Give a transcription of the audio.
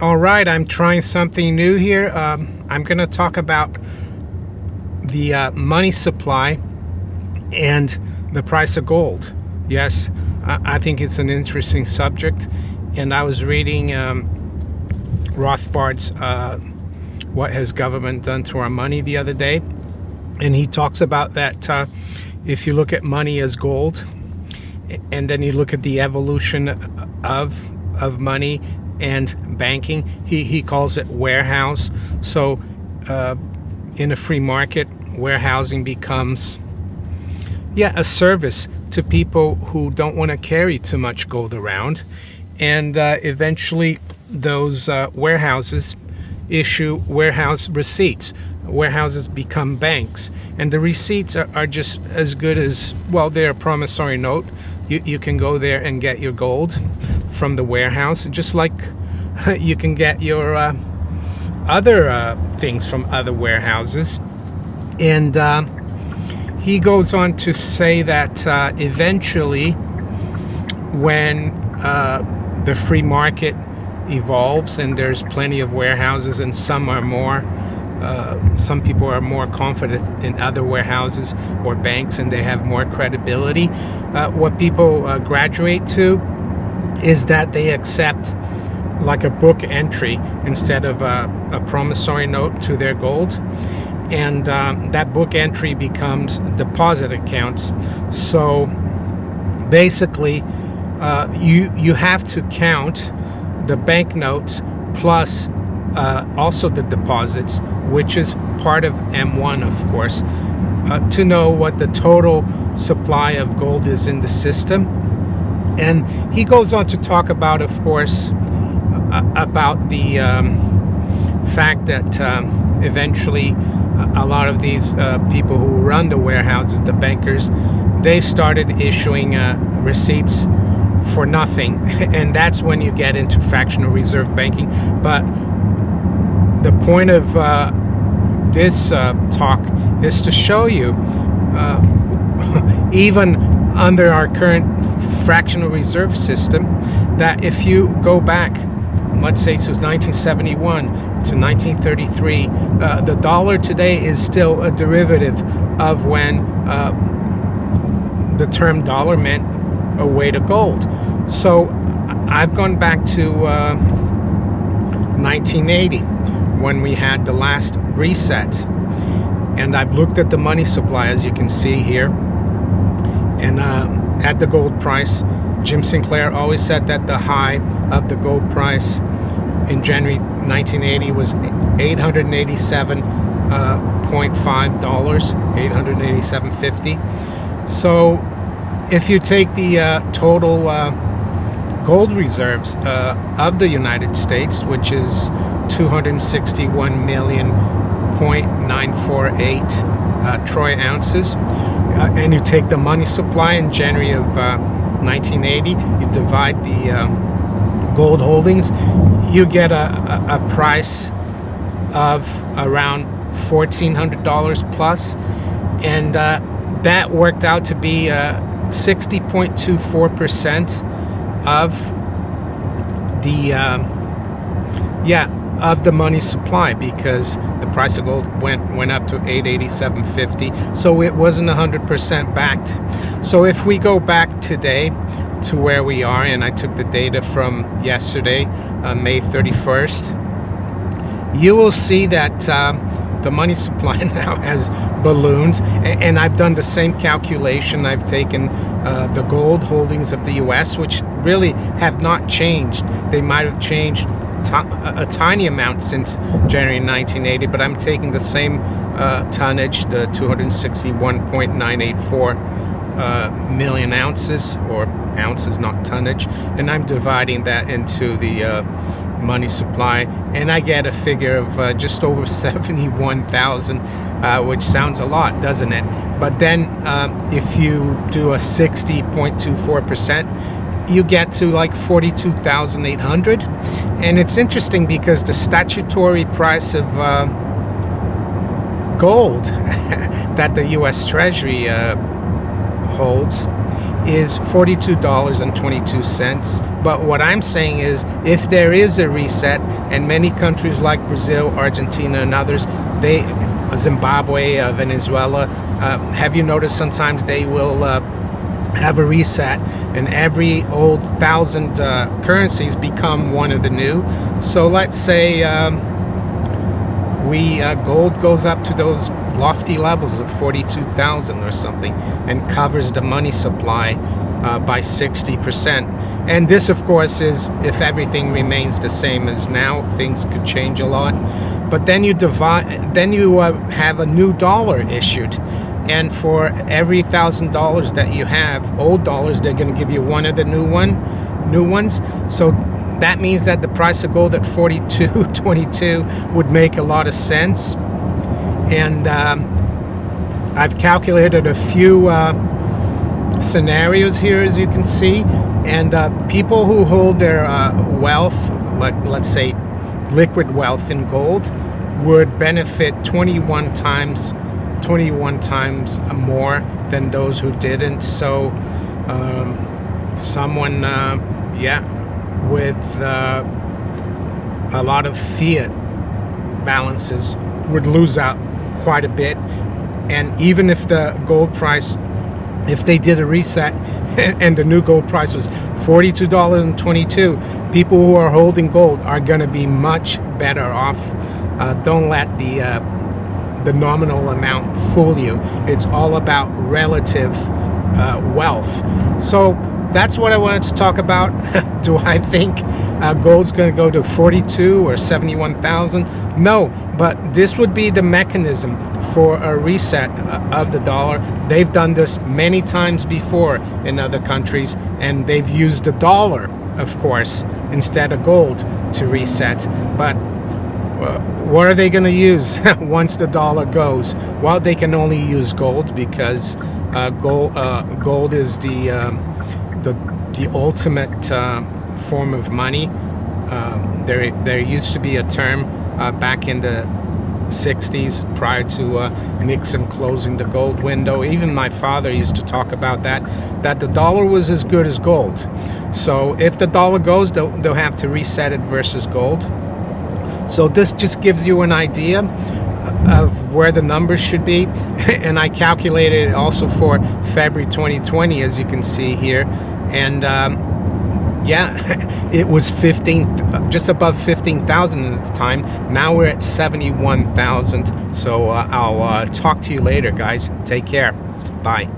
All right, I'm trying something new here. I'm going to talk about the money supply and the price of gold. Yes, I think it's an interesting subject. And I was reading Rothbard's What Has Government Done to Our Money the other day. And he talks about that if you look at money as gold, and then you look at the evolution of money and banking, he calls it warehouse. So in a free market, warehousing becomes a service to people who don't want to carry too much gold around, and eventually those warehouses issue warehouse receipts. Warehouses become banks, and the receipts are just as good as, well, they're a promissory note. You can go there and get your gold from the warehouse, just like you can get your other things from other warehouses. And he goes on to say that eventually, when the free market evolves and there's plenty of warehouses, and some people are more confident in other warehouses or banks, and they have more credibility. What people graduate to is that they accept like a book entry instead of a promissory note to their gold. And that book entry becomes deposit accounts. So basically, you have to count the banknotes plus also the deposits, which is part of M1, of course, to know what the total supply of gold is in the system. And he goes on to talk about, of course, about the fact that eventually a lot of these people who run the warehouses, the bankers, they started issuing receipts for nothing. And that's when you get into fractional reserve banking. But the point of this talk is to show you, even under our current fractional reserve system, that if you go back, let's say, since 1971 to 1933, the dollar today is still a derivative of when the term dollar meant a weight of gold. So I've gone back to 1980, when we had the last reset, and I've looked at the money supply, as you can see here, and at the gold price. Jim Sinclair always said that the high of the gold price in January 1980 was $887.5, $887.50. So if you take the total gold reserves of the United States, which is 261,948 troy ounces, and you take the money supply in January of 1980, you divide the gold holdings, you get a price of around $1,400 plus, and that worked out to be 60.24% of the of the money supply, because the price of gold went up to $887.50, so it wasn't 100% backed. So if we go back today to where we are, and I took the data from yesterday, May 31st, you will see that the money supply now has ballooned, and I've done the same calculation. I've taken the gold holdings of the US, which really have not changed. They might have changed a tiny amount since January 1980, but I'm taking the same tonnage, the 261.984 million ounces, or ounces, not tonnage, and I'm dividing that into the money supply, and I get a figure of just over 71,000, which sounds a lot, doesn't it? But then if you do a 60.24%, you get to like 42,800. And it's interesting because the statutory price of gold that the US Treasury holds is $42.22. But what I'm saying is, if there is a reset, and many countries like Brazil, Argentina, and others, Zimbabwe, Venezuela, have you noticed sometimes they will have a reset, and every old 1,000 currencies become one of the new. So let's say gold goes up to those lofty levels of 42,000 or something, and covers the money supply by 60%. And this, of course, is if everything remains the same as now. Things could change a lot. But then you have a new dollar issued. And for every $1,000 that you have, old dollars, they're going to give you one of the new ones. So that means that the price of gold at $42.22 would make a lot of sense. And I've calculated a few scenarios here, as you can see. And people who hold their wealth, like let's say liquid wealth in gold, would benefit 21 times more than those who didn't. So someone with a lot of fiat balances would lose out quite a bit. And even if the gold price, if they did a reset and the new gold price was $42.22, people who are holding gold are going to be much better off. Don't let the nominal amount fool you. It's all about relative wealth. So that's what I wanted to talk about. Do I think gold's going to go to 42 or 71,000? No, but this would be the mechanism for a reset of the dollar. They've done this many times before in other countries, and they've used the dollar, of course, instead of gold to reset. But what are they going to use once the dollar goes? Well, they can only use gold, because gold is the ultimate form of money. There used to be a term back in the 60s, prior to Nixon closing the gold window. Even my father used to talk about that the dollar was as good as gold. So if the dollar goes, they'll have to reset it versus gold. So this just gives you an idea of where the numbers should be. And I calculated it also for February 2020, as you can see here. And it was just above 15,000 at the time. Now we're at 71,000. So I'll talk to you later, guys. Take care. Bye.